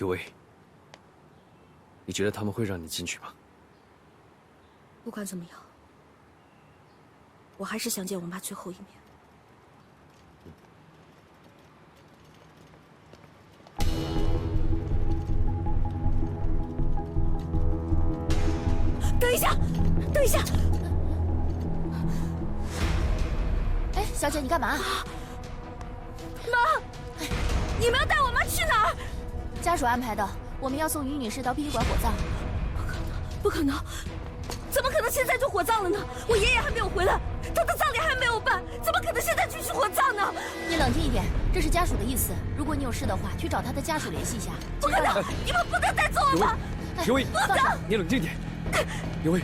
有为，你觉得他们会让你进去吗？不管怎么样，我还是想见我妈最后一面。等一下，等一下！哎，小姐，你干嘛？妈，你们要带我妈去哪儿？家属安排的，我们要送于女士到殡仪馆火葬。不可能！怎么可能现在就火葬了呢？我爷爷还没有回来，他的葬礼还没有办，怎么可能现在就去火葬呢？你冷静一点，这是家属的意思。如果你有事的话，去找他的家属联系一下。不可能！你们不能带走我妈！有为，不能！你冷静点。有为，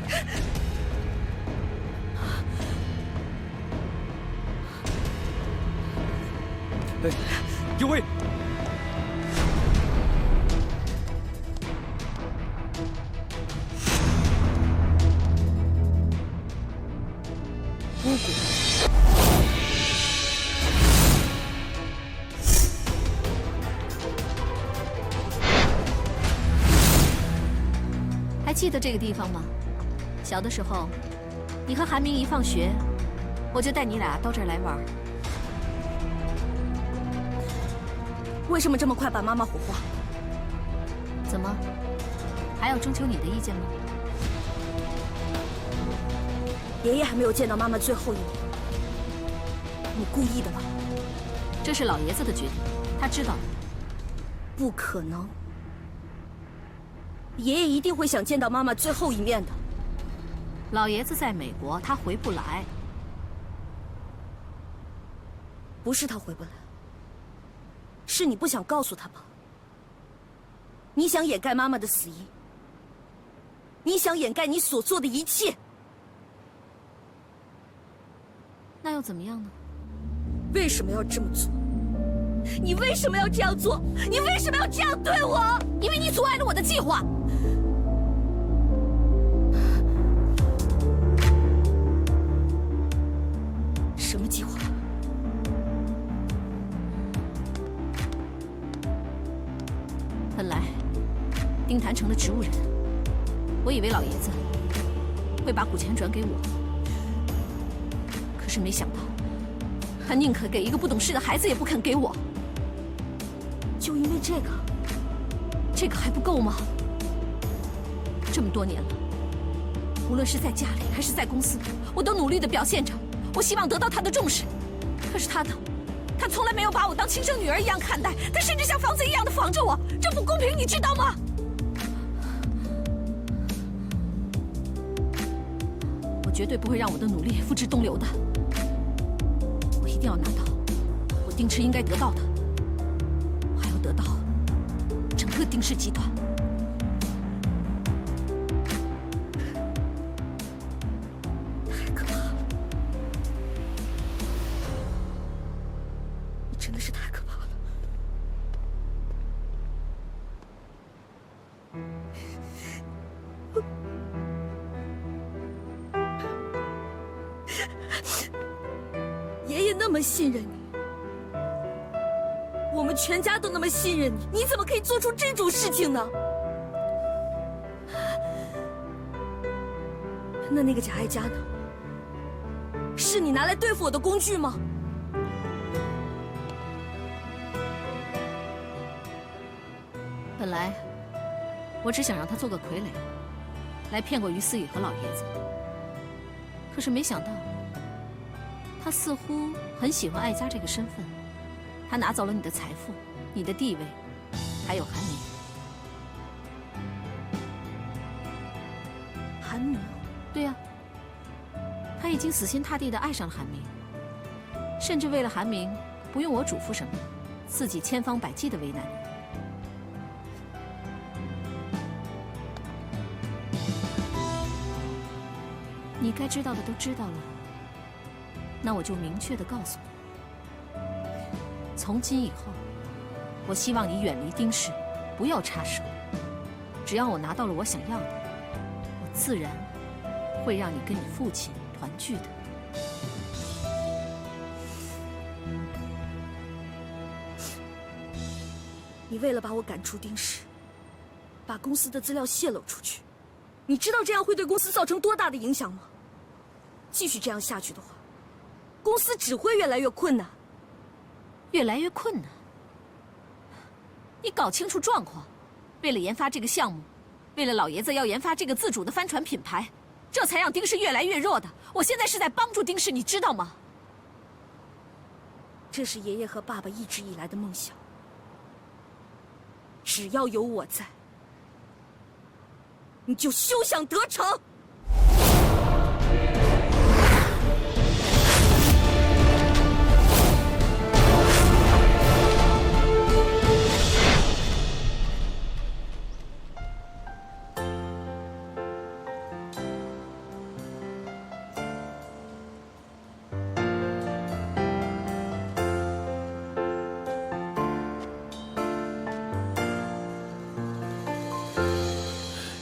哎，有为。巫蛊。还记得这个地方吗？小的时候，你和韩明一放学，我就带你俩到这儿来玩。为什么这么快把妈妈火化？怎么，还要征求你的意见吗？爷爷还没有见到妈妈最后一面，你故意的吧？这是老爷子的决定，他知道的。不可能，爷爷一定会想见到妈妈最后一面的。老爷子在美国，他回不来。不是他回不来，是你不想告诉他吧？你想掩盖妈妈的死因，你想掩盖你所做的一切。那又怎么样呢？为什么要这么做？你为什么要这样做？你为什么要这样对我？因为你阻碍了我的计划。什么计划？本来，丁坛成了植物人，我以为老爷子会把股权转给我。可是没想到，他宁可给一个不懂事的孩子，也不肯给我。就因为这个还不够吗？这么多年了，无论是在家里还是在公司，我都努力地表现着，我希望得到他的重视。可是他呢？他从来没有把我当亲生女儿一样看待，他甚至像房子一样的防着我，这不公平，你知道吗？我绝对不会让我的努力付之东流的。我一定要拿到我丁氏应该得到的，我还要得到整个丁氏集团。太可怕了！你真的是太可怕了！爷爷那么信任你，我们全家都那么信任你，你怎么可以做出这种事情呢？那个贾爱家呢？是你拿来对付我的工具吗？本来我只想让他做个傀儡，来骗过于思雨和老爷子。可是没想到，他似乎很喜欢爱家这个身份，他拿走了你的财富、你的地位，还有韩明。韩明？对呀，他已经死心塌地地爱上了韩明，甚至为了韩明不用我嘱咐什么，自己千方百计地为难你。你该知道的都知道了，那我就明确地告诉你，从今以后，我希望你远离丁氏，不要插手。只要我拿到了我想要的，我自然会让你跟你父亲团聚的。你为了把我赶出丁氏，把公司的资料泄露出去，你知道这样会对公司造成多大的影响吗？继续这样下去的话，公司只会越来越困难。越来越困难？你搞清楚状况，为了研发这个项目，为了老爷子要研发这个自主的帆船品牌，这才让丁氏越来越弱的。我现在是在帮助丁氏，你知道吗？这是爷爷和爸爸一直以来的梦想。只要有我在，你就休想得逞。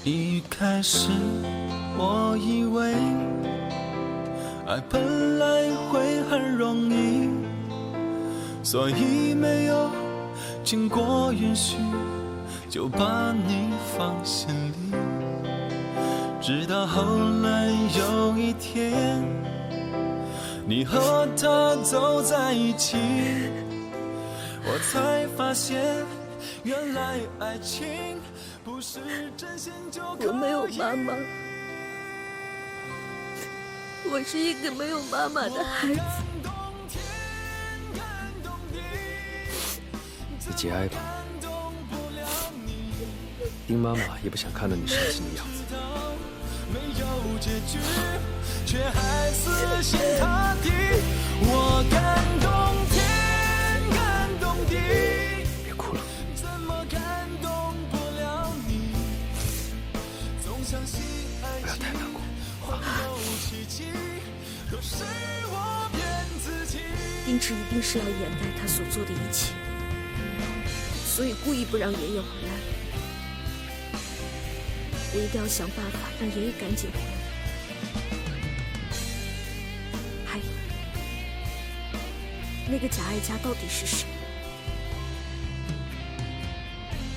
一开始我以为爱本来会很容易，所以没有经过允许就把你放心里。直到后来有一天，你和他走在一起，我才发现原来爱情不是真心就可以。我没有妈妈，我是一个没有妈妈的孩子。你节哀吧，丁妈妈也不想看到你伤心的样子。没有结局，却还死心塌地。我感动天，感动地。别哭了。怎么感动不了你？总相信爱不要太难过。会有奇迹，可是我骗自己。丁氏一定是要掩盖他所做的一切，所以故意不让爷爷回来。我一定要想办法让爷爷赶紧回来。还有，那个假爱家到底是谁？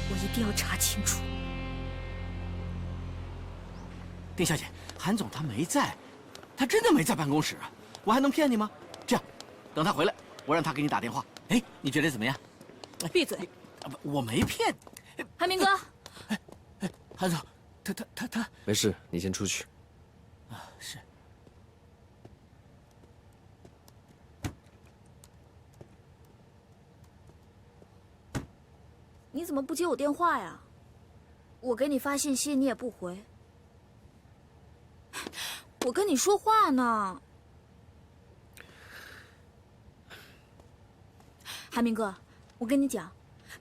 我一定要查清楚。丁小姐，韩总他没在，他真的没在办公室，我还能骗你吗？这样，等他回来，我让他给你打电话。哎，你觉得怎么样？闭嘴！我没骗。韩明哥，韩总，他没事，你先出去。是。你怎么不接我电话呀？我给你发信息你也不回。我跟你说话呢。韩明哥，我跟你讲，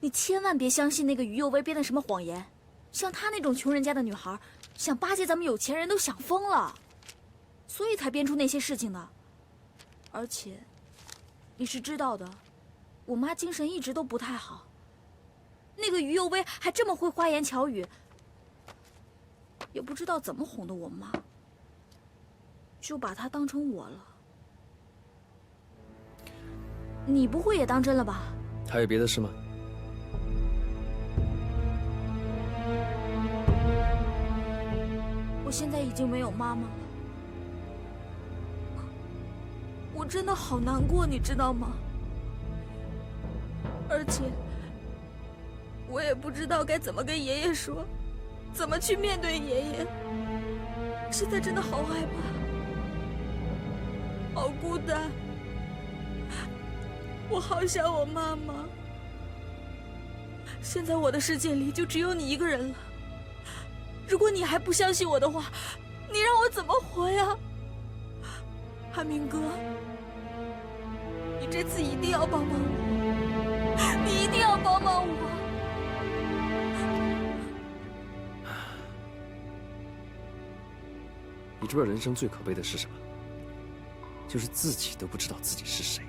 你千万别相信那个于幼薇编的什么谎言。像她那种穷人家的女孩，想巴结咱们有钱人都想疯了，所以才编出那些事情的。而且，你是知道的，我妈精神一直都不太好。那个于幼薇还这么会花言巧语，也不知道怎么哄的我妈，就把她当成我了。你不会也当真了吧？还有别的事吗？我现在已经没有妈妈了，我真的好难过，你知道吗？而且，我也不知道该怎么跟爷爷说，怎么去面对爷爷。现在真的好害怕，好孤单，我好想我妈妈。现在我的世界里就只有你一个人了。如果你还不相信我的话，你让我怎么活呀？韩明哥，你这次一定要帮帮我，你一定要帮帮我。你知不知道人生最可悲的是什么？就是自己都不知道自己是谁。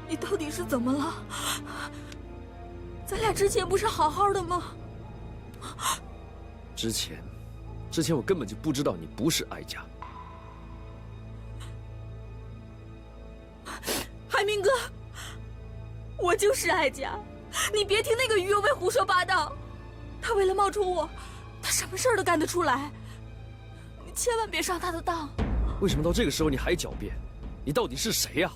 你到底是怎么了？咱俩之前不是好好的吗？之前我根本就不知道你不是哀家。海明哥，我就是哀家，你别听那个于有为胡说八道，他为了冒充我，他什么事儿都干得出来。你千万别上他的当。为什么到这个时候你还狡辩？你到底是谁呀？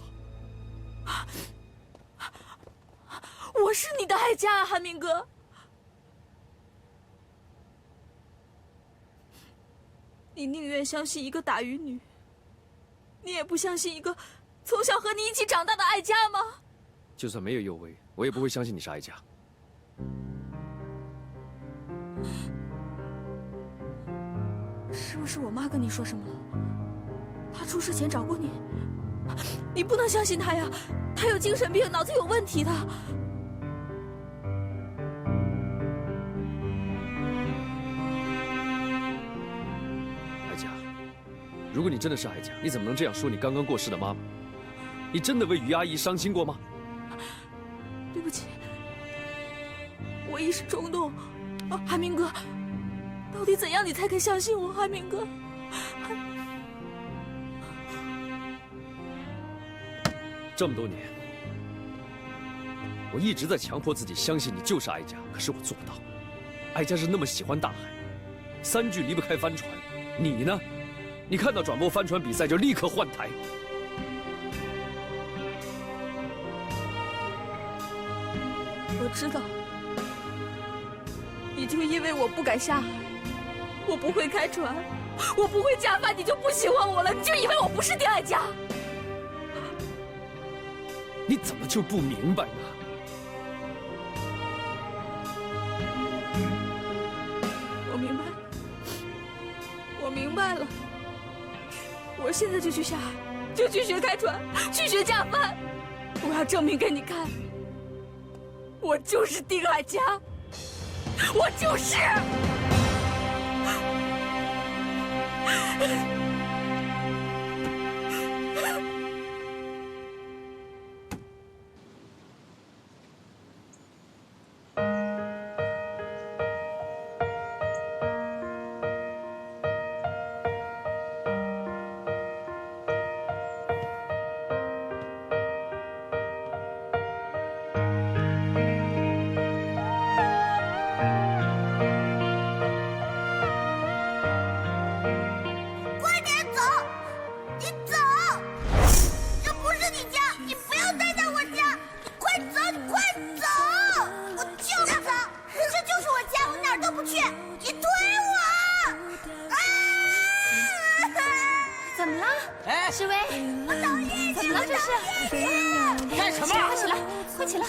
我是你的爱家啊，韩明哥。你宁愿相信一个打鱼女，你也不相信一个从小和你一起长大的爱家吗？就算没有佑威，我也不会相信你是哀家。是不是我妈跟你说什么了？她出事前找过你，你不能相信她呀，她有精神病，脑子有问题的。哀家，如果你真的是哀家，你怎么能这样说你刚刚过世的妈妈？你真的为于阿姨伤心过吗？对不起，我一时冲动。韩明哥，到底怎样你才肯相信我？韩明哥，这么多年，我一直在强迫自己相信你就是哀家，可是我做不到。哀家是那么喜欢大海，3句离不开帆船。你呢？你看到转播帆船比赛就立刻换台。我知道，你就因为我不敢下海，我不会开船，我不会驾帆，你就不喜欢我了？你就以为我不是你爱家？你怎么就不明白呢？我明白，我明白了。我现在就去下海，就去学开船，去学驾帆。我要证明给你看，我就是丁爱家，我就是。世薇，我讨厌怎么了？这是干什么？快起来，快起来！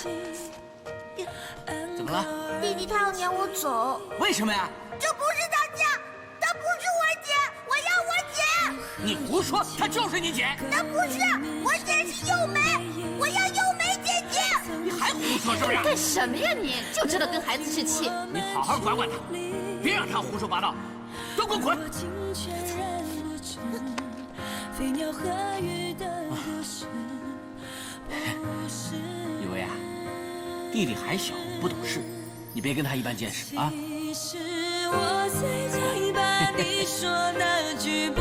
怎么了？弟弟他要撵我走。为什么呀？这不是他家，她不是我姐，我要我姐。你胡说，她就是你姐。那不是，我姐是幼梅，我要幼梅姐姐。你还胡说是不是？干什么呀你？就知道跟孩子置气。你好好管管他，别让他胡说八道，都给我滚！以为啊，弟弟还小，不懂事，你别跟他一般见识啊。我最害怕你说那句不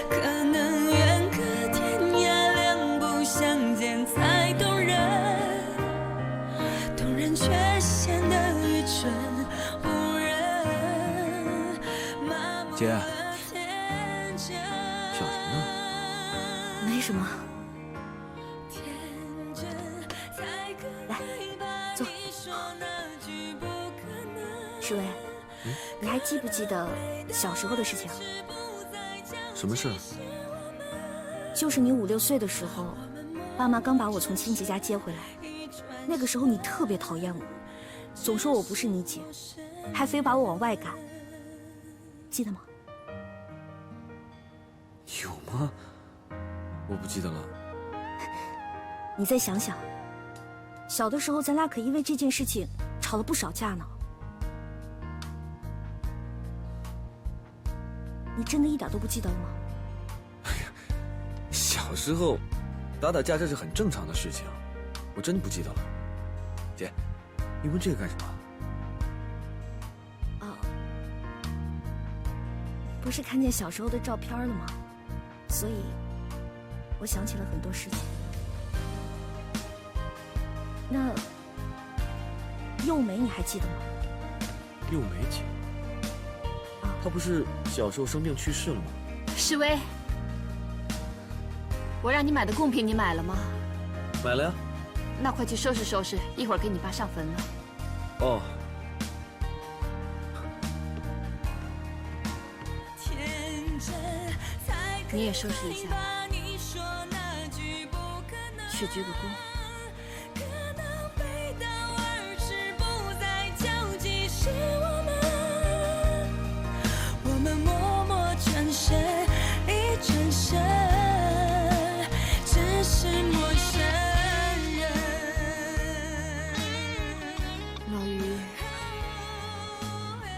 可能远隔天涯，两不相见才动人，动人却显得愚蠢无人。姐，想什么呢？没什么。来，坐。世薇，你还记不记得小时候的事情？什么事儿？就是你5、6岁的时候，爸妈刚把我从亲戚家接回来，那个时候你特别讨厌我，总说我不是你姐，还非把我往外赶，记得吗？有吗？我不记得了。你再想想，小的时候咱俩可因为这件事情吵了不少架呢。你真的一点都不记得了吗？小时候打打架这是很正常的事情，我真不记得了。姐，你问这个干什么？哦，不是看见小时候的照片了吗？所以我想起了很多事情。那幼梅你还记得吗？幼梅姐，她不是小时候生病去世了吗？世威，我让你买的贡品你买了吗？买了呀。那快去收拾收拾，一会儿给你爸上坟了。哦。你也收拾一下吧，去鞠个躬。我们默默转身，一转身，只是陌生人。老于，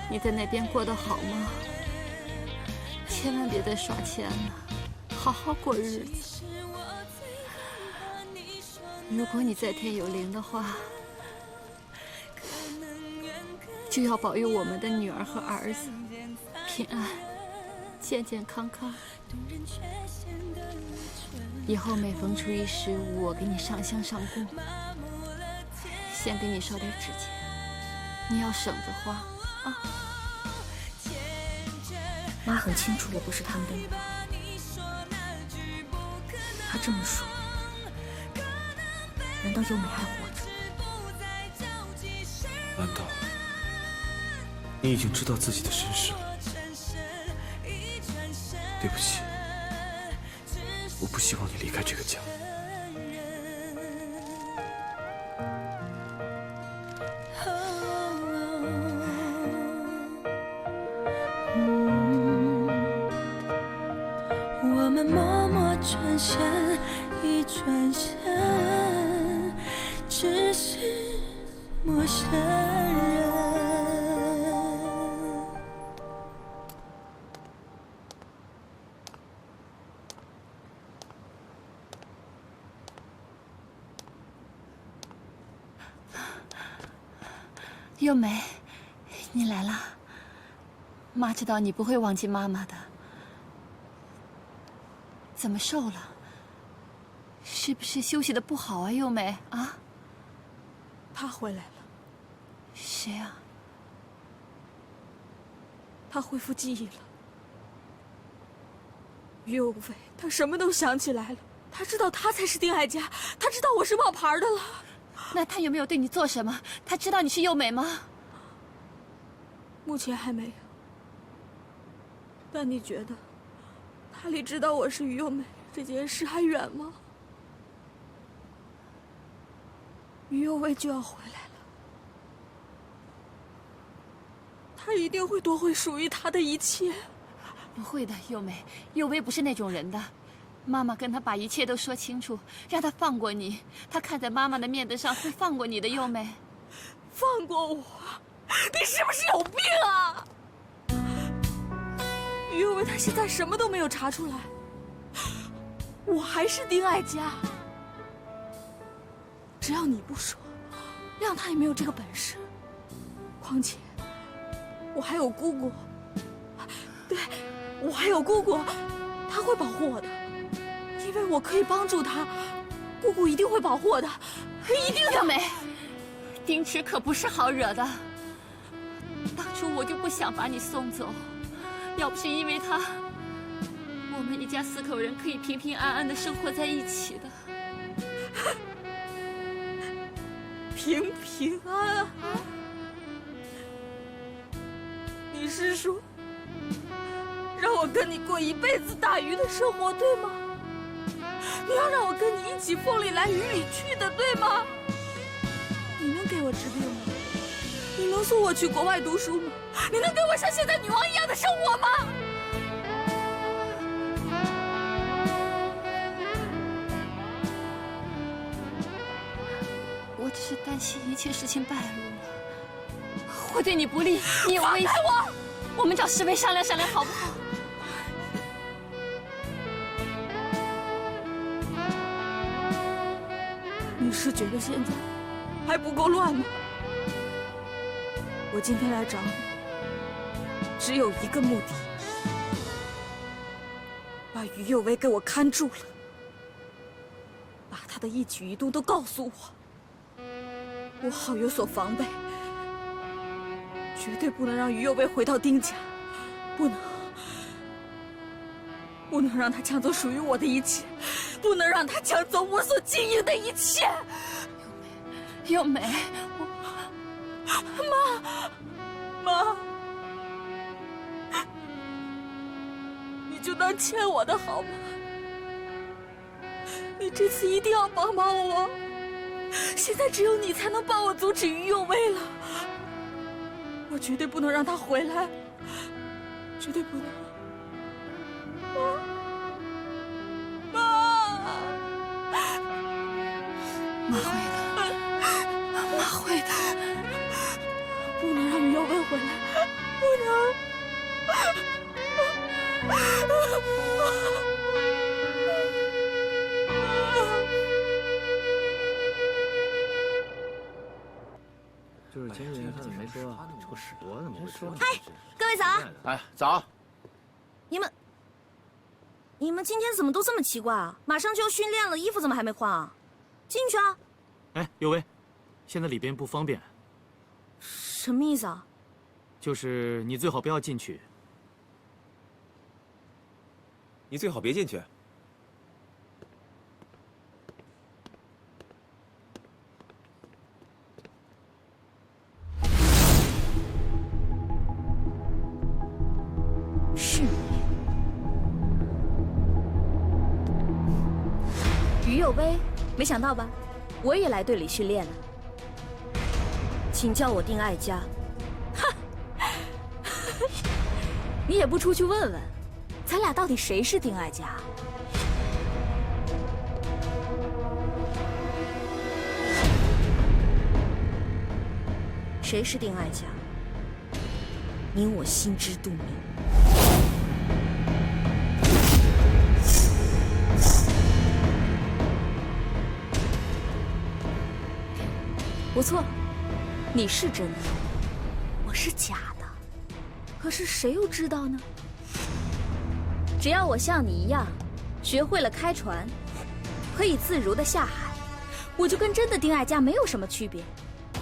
你在那边过得好吗？千万别再耍钱了，好好过日子。如果你在天有灵的话，就要保佑我们的女儿和儿子平安、健健康康。以后每逢初一、15，我给你上香上供，先给你烧点纸钱，你要省着花啊。妈很清楚我不是他们的女儿，她这么说，难道优美还活着？难道你已经知道自己的身世了？对不起，我不希望你离开这个家。我们默默转身，一转身，只是陌生人。优美，你来了。妈知道你不会忘记妈妈的。怎么瘦了？是不是休息的不好啊，优美啊？他回来了。谁啊？他恢复记忆了。于有为，他什么都想起来了。他知道他才是丁爱家，他知道我是冒牌的了。那他有没有对你做什么？他知道你是优美吗？目前还没有。但你觉得，他离知道我是于幼美这件事还远吗？于幼薇就要回来了，他一定会夺回属于他的一切。不会的，优美，幼薇不是那种人的。妈妈跟他把一切都说清楚，让他放过你。他看在妈妈的面子上会放过你的，优美。放过我？你是不是有病啊？于幼薇他现在什么都没有查出来，我还是丁爱家。只要你不说，谅他也没有这个本事。况且，我还有姑姑。对，我还有姑姑，她会保护我的。因为我可以帮助他，姑姑一定会保护我的，一定的。幼美，丁池可不是好惹的。当初我就不想把你送走，要不是因为他，我们一家4口人可以平平安安的生活在一起的。平平安安？你是说，让我跟你过一辈子打鱼的生活，对吗？你要让我跟你一起风里来雨里去的，对吗？你能给我治病吗？你能送我去国外读书吗？你能给我像现在女王一样的生活吗？我只是担心一切事情败露了，会对你不利，你有危险。我们找世威商量商量，好不好？你是觉得现在还不够乱吗？我今天来找你，只有一个目的，把于幼薇给我看住了，把她的一举一动都告诉我。我好有所防备，绝对不能让于右卫回到丁家，不能让他抢走属于我的一切，不能让他抢走我所经营的一切。幼梅，妈，你就当欠我的好吗？你这次一定要帮帮我，现在只有你才能帮我阻止于右卫了。我绝对不能让他回来，绝对不能。妈会的，妈会的，不能让于右卫回来，不能。就是前几天他怎么没说啊？这个屎多怎么会说？嗨，各位早！哎，早。你们今天怎么都这么奇怪啊？马上就要训练了，衣服怎么还没换啊？进去啊！哎，右威，现在里边不方便。什么意思啊？就是你最好不要进去。你最好别进去。是你，于有威，没想到吧？我也来队里训练了。请叫我丁爱佳。你也不出去问问，咱俩到底谁是丁爱佳？谁是丁爱佳？你我心知肚明。不错，你是真的，我是假的。可是谁又知道呢？只要我像你一样，学会了开船，可以自如的下海，我就跟真的丁爱佳没有什么区别。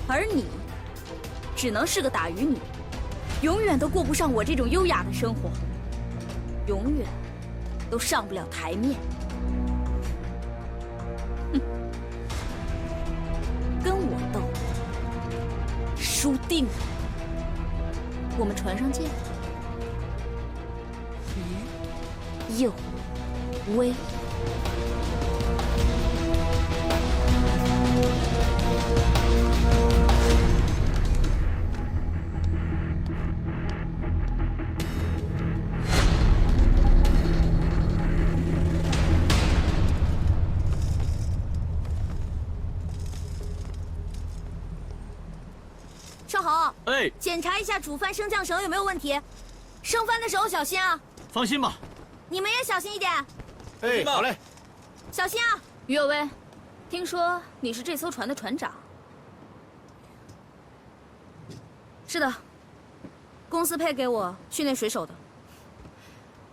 而你，只能是个打鱼女，永远都过不上我这种优雅的生活，永远都上不了台面。哼，跟我斗，输定了。我们船上见。于右威。少豪，哎，检查一下煮饭升降绳有没有问题，升帆的时候小心啊！放心吧，你们也小心一点。哎，好嘞。小心啊！于有威，听说你是这艘船的船长。是的，公司配给我训练水手的。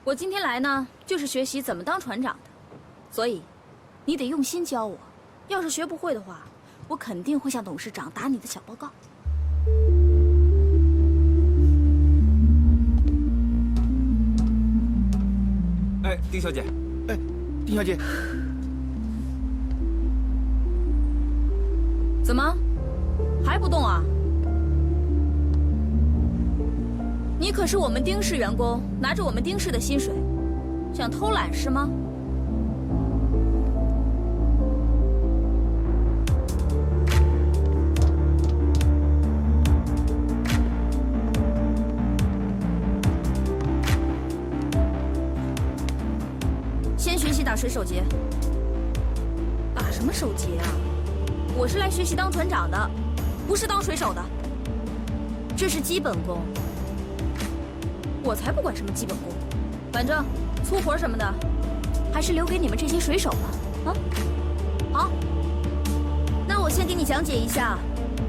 我今天来呢，就是学习怎么当船长的，所以你得用心教我。要是学不会的话，我肯定会向董事长打你的小报告。哎，丁小姐，哎，丁小姐，怎么，还不动啊？你可是我们丁氏员工，拿着我们丁氏的薪水，想偷懒是吗？先学习打水手节。打什么手节啊？我是来学习当船长的，不是当水手的。这是基本功。我才不管什么基本功，反正粗活什么的，还是留给你们这些水手吧。啊，好，那我先给你讲解一下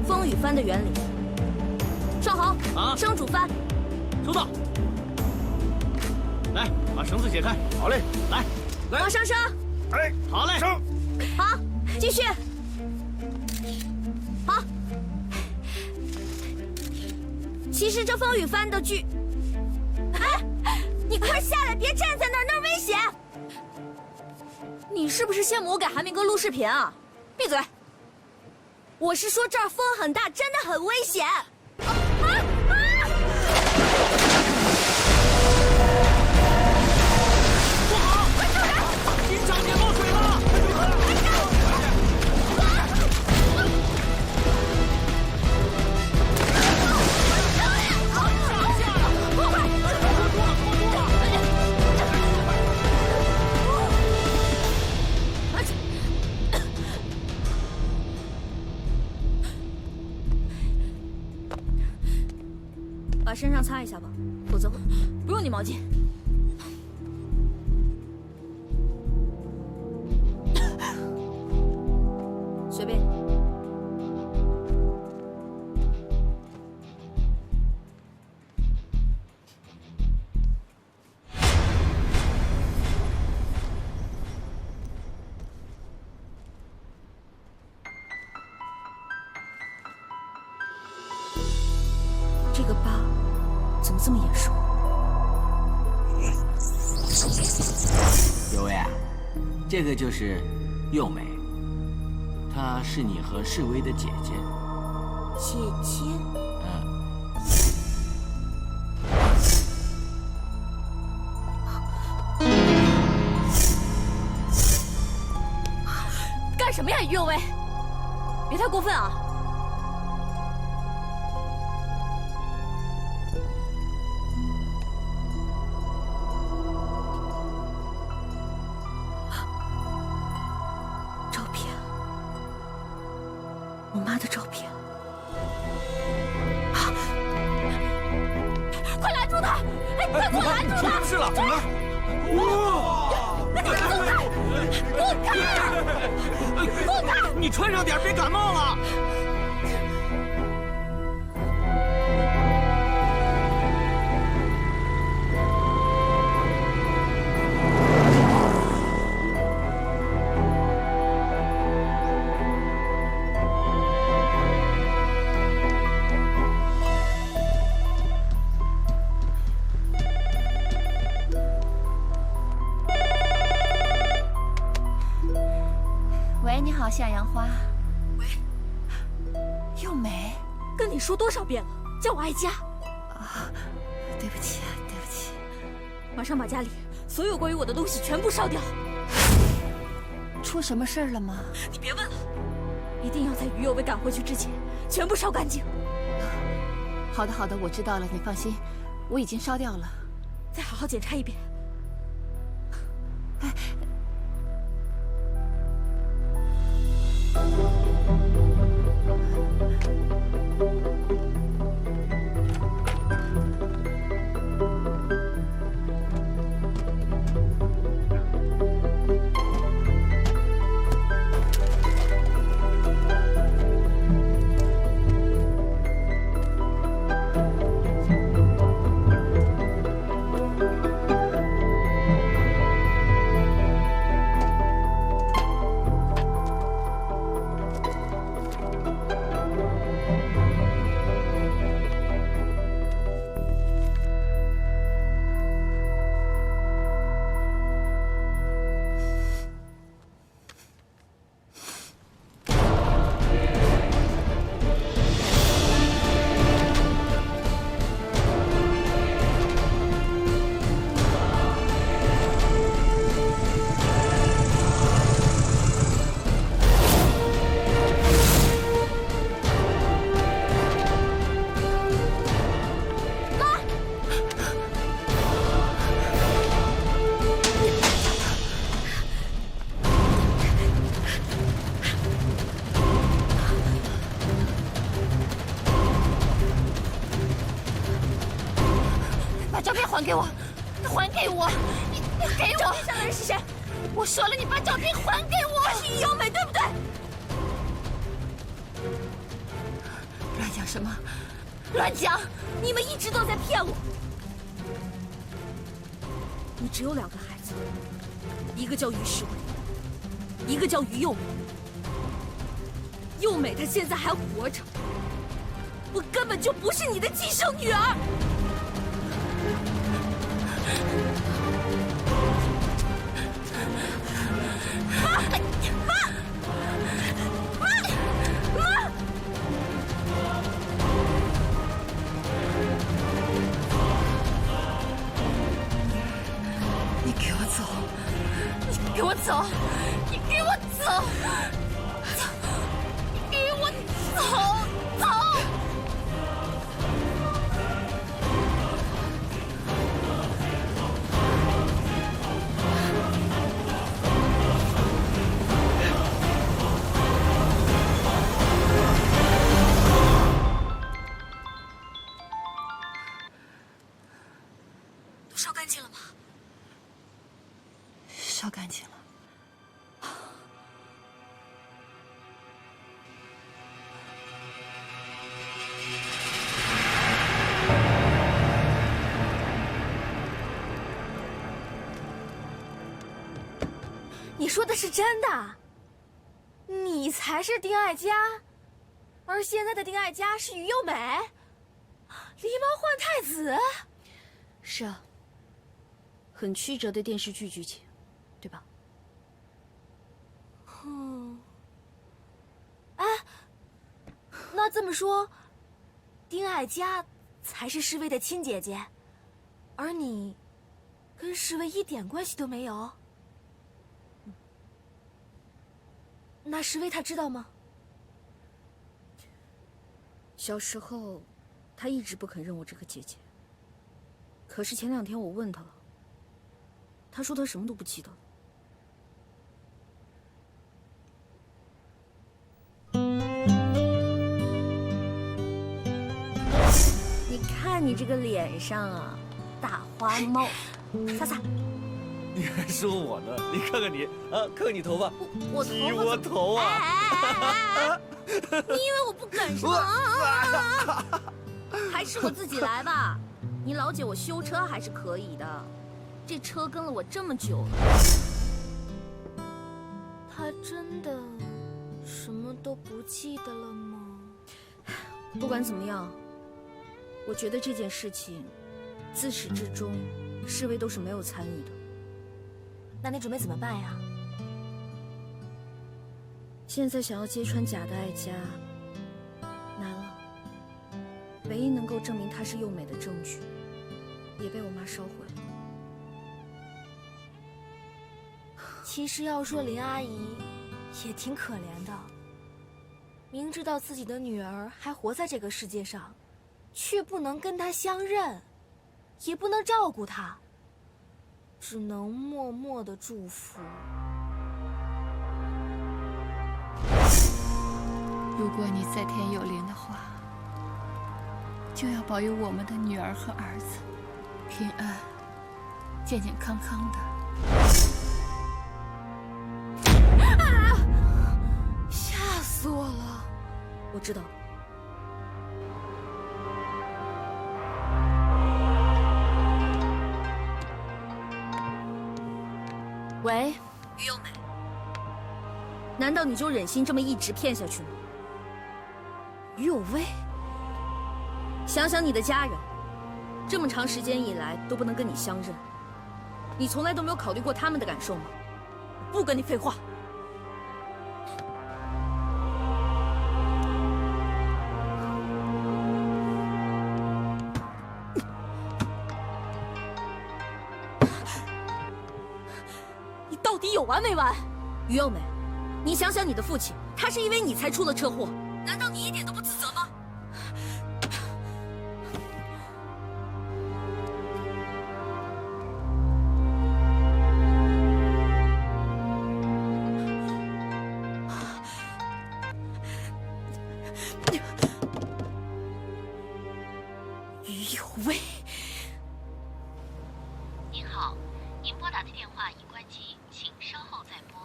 风雨帆的原理。少豪，啊，升主帆。收到。来，把绳子解开。好嘞，来，往上升。哎，好嘞，升。好，继续。好，其实这风雨帆的剧，哎，你快下来，别站在那儿，那儿危险！你是不是羡慕我给韩明哥录视频啊？闭嘴！我是说这儿风很大，真的很危险。金长姐落水了！把身上擦一下吧，否则不用你毛巾。随便。这个疤怎么这么眼熟？有为啊，这个就是幼美，她是你和世威的姐姐。姐姐。干什么呀，于有为？别太过分啊！照片，我妈的照片。快拦住他！哎，快给我拦住他！出事了！怎么了？滚开！你穿上点，别感冒了。喂，你好，向阳花。喂，又美。跟你说多少遍了，叫我哀家。啊，对不起啊，对不起。马上把家里所有关于我的东西全部烧掉。出什么事儿了吗？你别问了，一定要在于有为赶回去之前全部烧干净。好的，好的，我知道了，你放心，我已经烧掉了。再好好检查一遍。哎。照片还给我，还给我！你给我！照片上的人是谁？我说了，你把照片还给我！她是于有美，对不对？乱讲什么？乱讲！你们一直都在骗我。你只有2个孩子，一个叫于世伟，一个叫于幼美。幼美她现在还活着，我根本就不是你的亲生女儿。你给我走！你给我走！你给我走！你给我走！走！都烧干净了吗？烧干净了。你说的是真的？你才是丁爱嘉，而现在的丁爱嘉是于幼美，狸猫换太子。是啊，很曲折的电视剧剧情，对吧？哎，那这么说，丁爱嘉才是侍卫的亲姐姐，而你跟侍卫一点关系都没有？那侍卫他知道吗？小时候，他一直不肯认我这个姐姐。可是前2天我问他了，他说他什么都不记得了。你看你这个脸上啊，大花帽，擦擦。你还说我呢？你看看你啊，看看你头发，我鸡窝头啊！你以为我不敢说？还是我自己来吧。你老姐我修车还是可以的，这车跟了我这么久了。他真的什么都不记得了吗？不管怎么样，我觉得这件事情自始至终，侍卫都是没有参与的。那你准备怎么办呀？现在想要揭穿假的爱嘉，难了。唯一能够证明她是幼美的证据，也被我妈烧毁了。其实要说林阿姨，也挺可怜的。明知道自己的女儿还活在这个世界上，却不能跟她相认，也不能照顾她，只能默默的祝福。如果你在天有灵的话，就要保佑我们的女儿和儿子平安、健健康康的。吓死我了！我知道。喂，于幼美，难道你就忍心这么一直骗下去吗？于有为，想想你的家人，这么长时间以来都不能跟你相认，你从来都没有考虑过他们的感受吗？我不跟你废话。你到底有完没完？于幼美，你想想你的父亲，他是因为你才出了车祸，难道你一点都不自责吗？于有为，您好，您拨打的电话已关机，请稍后再拨。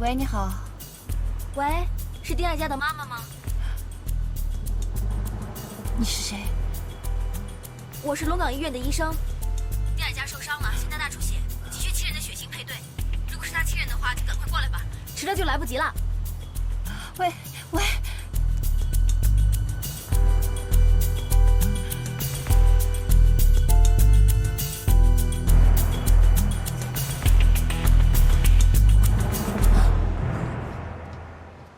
喂，你好。喂，是丁爱家的妈妈吗？你是谁？我是龙岗医院的医生。丁爱家受伤了，心脏大出血，急需亲人的血型配对。如果是他亲人的话，就赶快过来吧，迟了就来不及了。喂喂。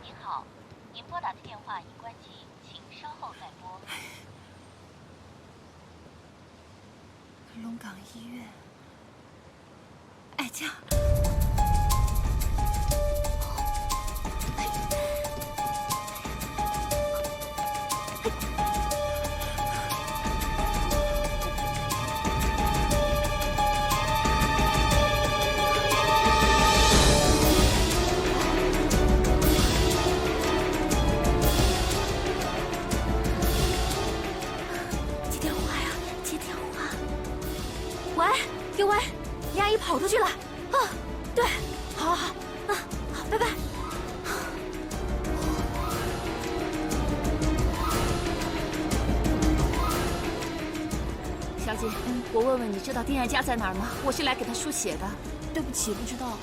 您好，您拨打的电话已关机，请稍后再拨。龙岗医院，爱家。接电话呀，接电话。喂，给喂，你阿姨跑出去了。啊，对，好，好，啊，好，拜拜。小姐，我问问你知道丁爱家在哪儿吗？我是来给她输血的。对不起，不知道。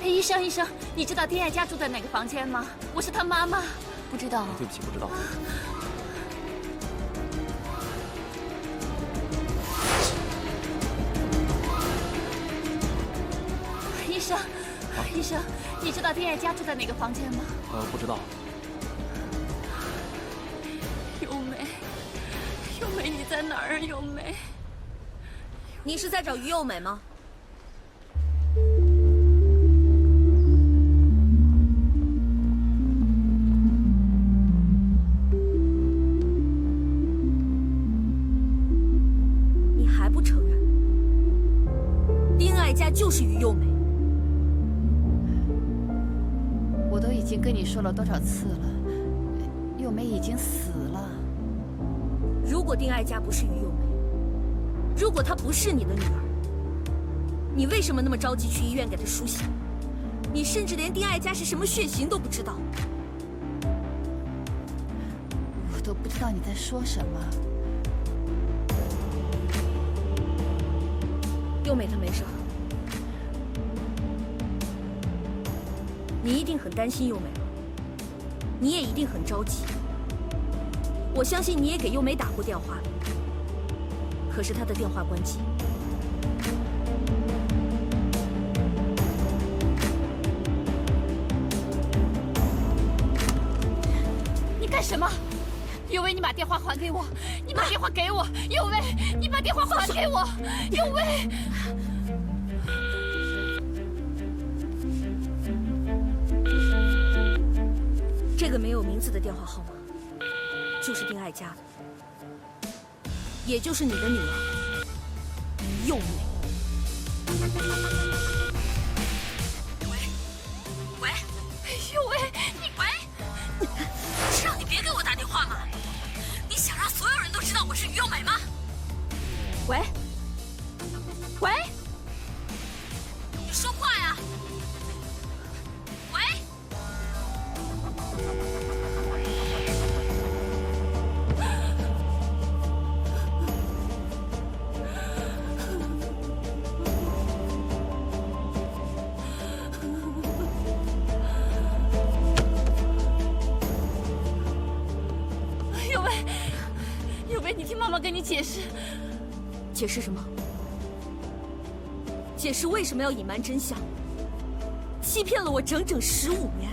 医生，医生，你知道丁爱家住在哪个房间吗？我是她妈妈。不知道。对不起，不知道。医生，医生，你知道丁爱家住在哪个房间吗？不知道。优美，优美，你在哪儿？优美，你是在找于幼美吗？你还不承认？丁爱家就是于幼美。我都已经跟你说了多少次了，幼美已经死了。如果丁爱家不是于幼美，如果她不是你的女儿，你为什么那么着急去医院给她输血？你甚至连丁爱家是什么血型都不知道。我都不知道你在说什么。幼美她没事，你一定很担心幼美，你也一定很着急。我相信你也给幼美打过电话，可是她的电话关机。你干什么？幼薇，你把电话还给我！你把电话给我！幼薇，你把电话还给我！幼薇。这个没有名字的电话号码，就是丁爱家的，也就是你的女儿于幼美。喂，幼薇，你喂，是让你别给我打电话吗？你想让所有人都知道我是于幼美吗？喂，喂，你说话呀！喂。幼薇，你听妈妈跟你解释。解释什么？解释为什么要隐瞒真相，欺骗了我整整15年？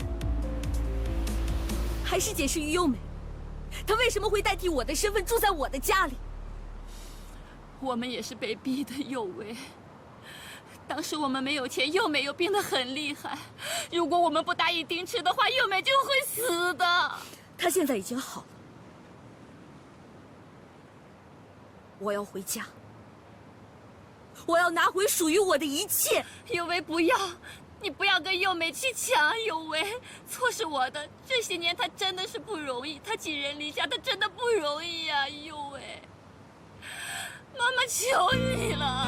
还是解释于幼美，她为什么会代替我的身份住在我的家里？我们也是被逼的，幼薇。当时我们没有钱，幼美又病得很厉害。如果我们不答应丁池的话，幼美就会死的。她现在已经好了。我要回家，我要拿回属于我的一切。幼薇，不要，你不要跟幼美去抢。幼薇，错是我的，这些年她真的是不容易，她寄人篱下，她真的不容易呀，幼薇。妈妈求你了。